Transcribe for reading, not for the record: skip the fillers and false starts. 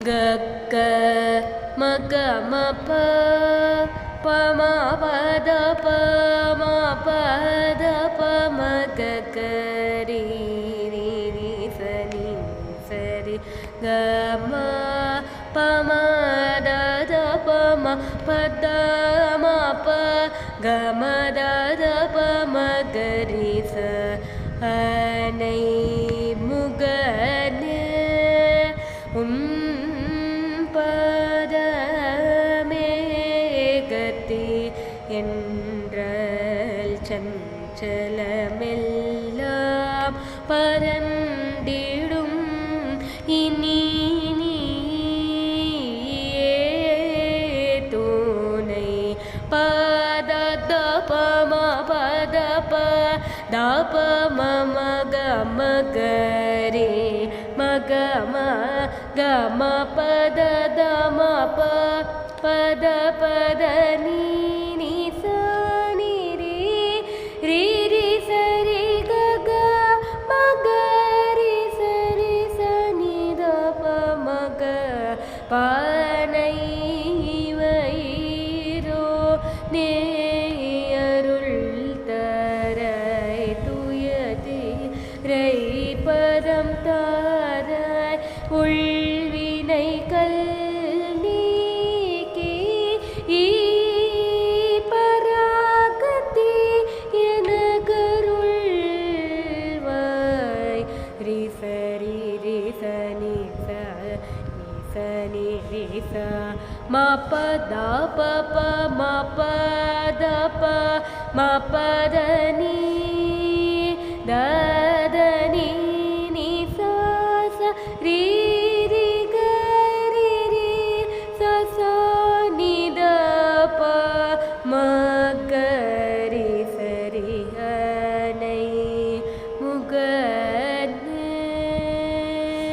க க ம க ம ப ப ம ப த ப ம ப த ப ம க க ரி ரி ரி ச நி ச ரி க ம ப ம த த ப ம ப த ம ப க ம த த ப ம க ரி ச அனை முகனே உன் பதமே கதி என்றல் சஞ்சலமெல்லாம் பரந்திடும் இனி நீயே துணை பத தப ம பத ப தப ம ம க ம க ரே ம க ம க ம பத த ம ப பத பத நீ நீ ச நீ ரே ரே ரே ச ரே க க ம க ரே ச ரே ச நீ த ப ம க பானை வயிரோ நே அருள் தரை துயதி ரை பதம் தாராய் உள்வினைகள் நீக்கி பராகதி எனகருள்வாய் ரி ச ரி ரி ச நி ச நி ரி ச ம ப த ப ப ம ப த ப ம ப த நீ த த நீ நீ ச ச ரி